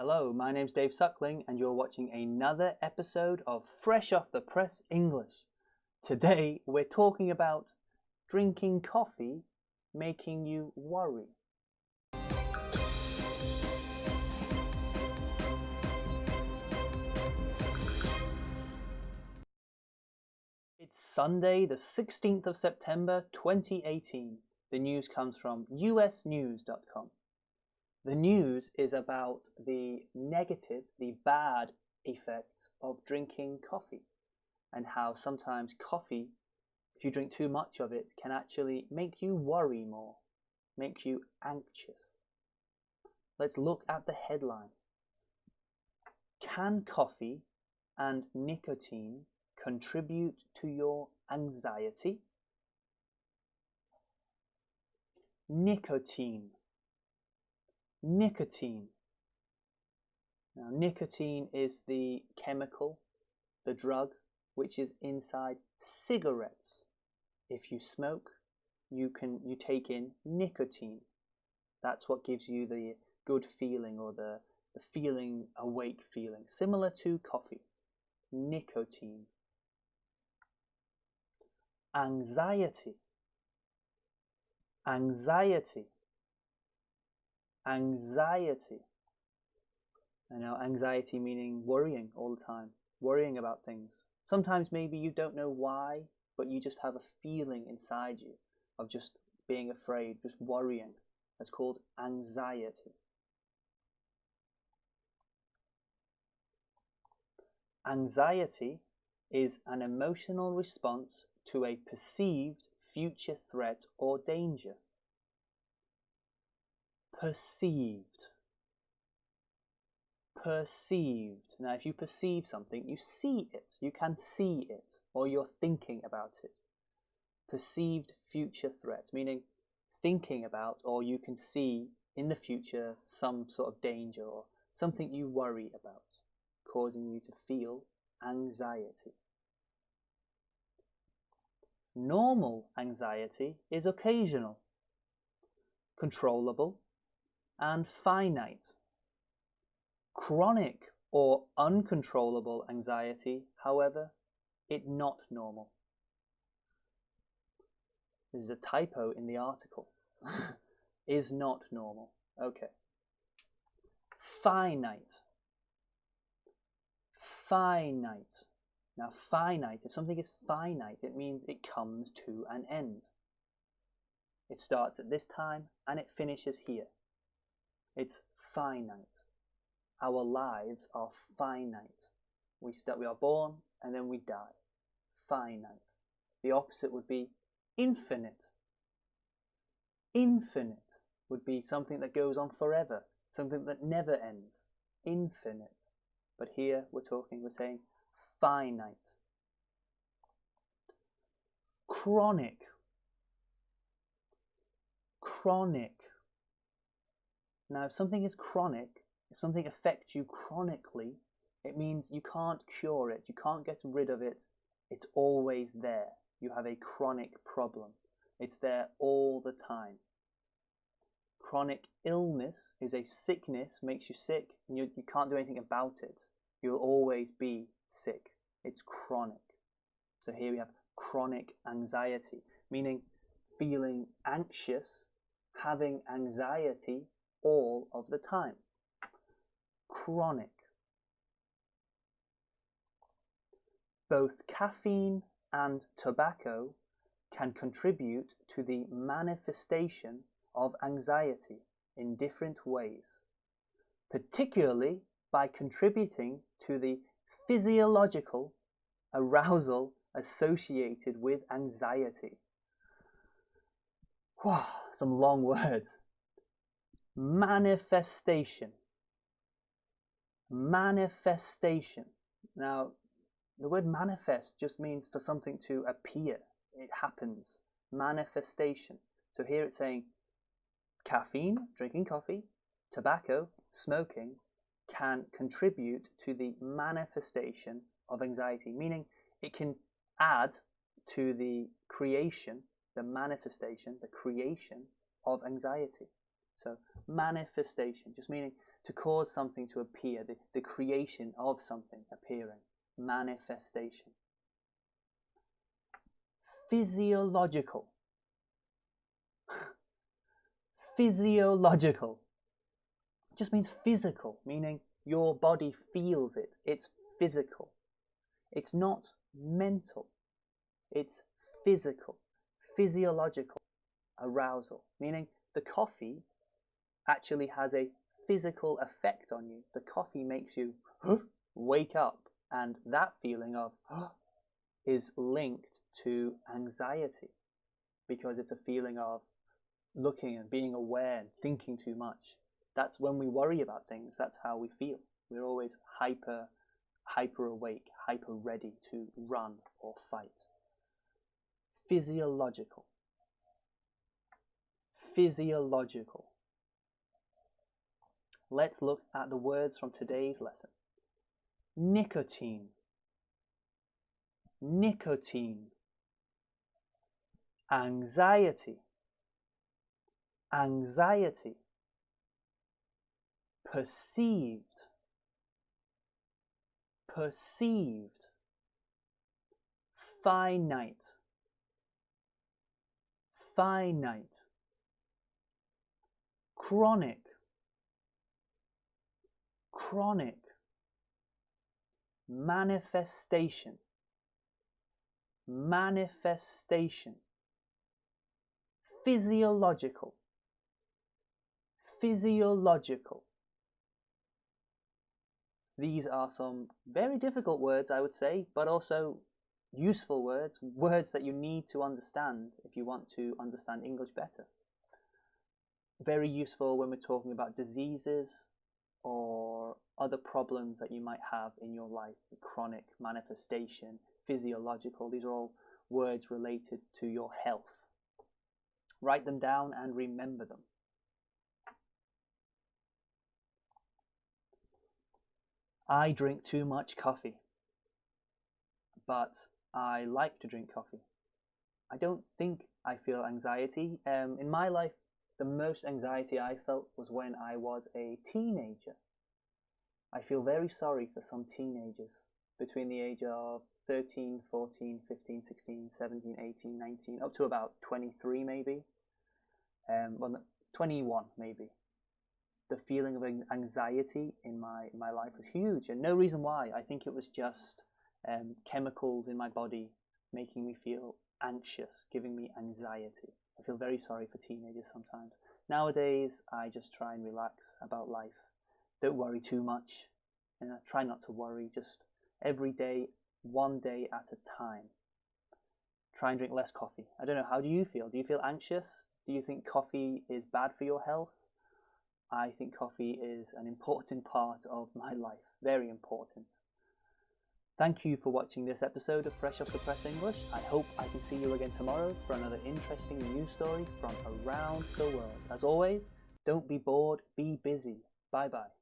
Hello, my name's Dave Suckling and you're watching another episode of Fresh Off the Press English. Today we're talking about drinking coffee making you worry. It's Sunday, the 16th of September 2018. The news comes from usnews.com. The news is about the negative, the bad effects of drinking coffee and how sometimes coffee, if you drink too much of it, can actually make you worry more, make you anxious. Let's look at the headline. Can coffee and nicotine contribute to your anxiety? Nicotine. Nicotine. Now, nicotine is the chemical, the drug, which is inside cigarettes. If you smoke, you take in nicotine. That's what gives you the good feeling or the feeling awake feeling, similar to coffee. Nicotine. Anxiety. Anxiety. Anxiety. And now anxiety meaning worrying all the time, worrying about things. Sometimes maybe you don't know why, but you just have a feeling inside you of just being afraid, just worrying. That's called anxiety. Anxiety is an emotional response to a perceived future threat or danger. Perceived. Perceived. Now, if you perceive something, you see it. You can see it, or you're thinking about it. Perceived future threat, meaning thinking about, or you can see in the future some sort of danger or something you worry about, causing you to feel anxiety. Normal anxiety is occasional, controllable, and finite. Chronic or uncontrollable anxiety, however, is not normal. There's a typo in the article. Is not normal. Okay. Finite. Finite. Now, finite, if something is finite, it means it comes to an end. It starts at this time and it finishes here. It's finite. Our lives are finite. We are born and then we die. Finite. The opposite would be infinite. Infinite would be something that goes on forever, something that never ends. Infinite. But here we're saying finite. Chronic. Chronic. Now, if something is chronic, if something affects you chronically, it means you can't cure it, you can't get rid of it, it's always there. You have a chronic problem. It's there all the time. Chronic illness is a sickness, makes you sick, and you can't do anything about it. You'll always be sick. It's chronic. So here we have chronic anxiety, meaning feeling anxious, having anxiety all of the time. Chronic. Both caffeine and tobacco can contribute to the manifestation of anxiety in different ways, particularly by contributing to the physiological arousal associated with anxiety. Wow, some long words. Manifestation. Manifestation. Now, the word manifest just means for something to appear. It happens. Manifestation. So here it's saying caffeine, drinking coffee, tobacco, smoking, can contribute to the manifestation of anxiety, meaning it can add to the creation, the manifestation, the creation of anxiety. So manifestation, just meaning To cause something to appear, the creation of something appearing, manifestation. Physiological. Physiological just means physical, meaning your body feels it. It's physical. It's not mental. It's physical. Physiological arousal, meaning the coffee actually has a physical effect on you. The coffee makes you wake up, and that feeling of is linked to anxiety, because it's a feeling of looking and being aware and thinking too much. That's when we worry about things. That's how we feel. We're always hyper awake, hyper ready to run or fight. Physiological. Physiological. Let's look at the words from today's lesson. Nicotine. Nicotine. Anxiety. Anxiety. Perceived. Perceived. Finite. Finite. Chronic. Chronic. Manifestation. Manifestation. Physiological. Physiological. These are some very difficult words, I would say, but also useful words, words that you need to understand if you want to understand English better. Very useful when we're talking about diseases or other problems that you might have in your life. Chronic, manifestation, physiological, these are all words related to your health. Write them down and remember them. I drink too much coffee, but I like to drink coffee. I don't think I feel anxiety. In my life, the most anxiety I felt was when I was a teenager. I feel very sorry for some teenagers between the age of 13, 14, 15, 16, 17, 18, 19, up to about 23 maybe. 21 maybe. The feeling of anxiety in my life was huge, and no reason why. I think it was just chemicals in my body making me feel anxious, giving me anxiety. I feel very sorry for teenagers sometimes. Nowadays, I just try and relax about life. Don't worry too much. Try not to worry. Just every day, one day at a time. Try and drink less coffee. I don't know, how do you feel? Do you feel anxious? Do you think coffee is bad for your health? I think coffee is an important part of my life. Very important. Thank you for watching this episode of Fresh Off the Press English. I hope I can see you again tomorrow for another interesting news story from around the world. As always, don't be bored, be busy. Bye bye.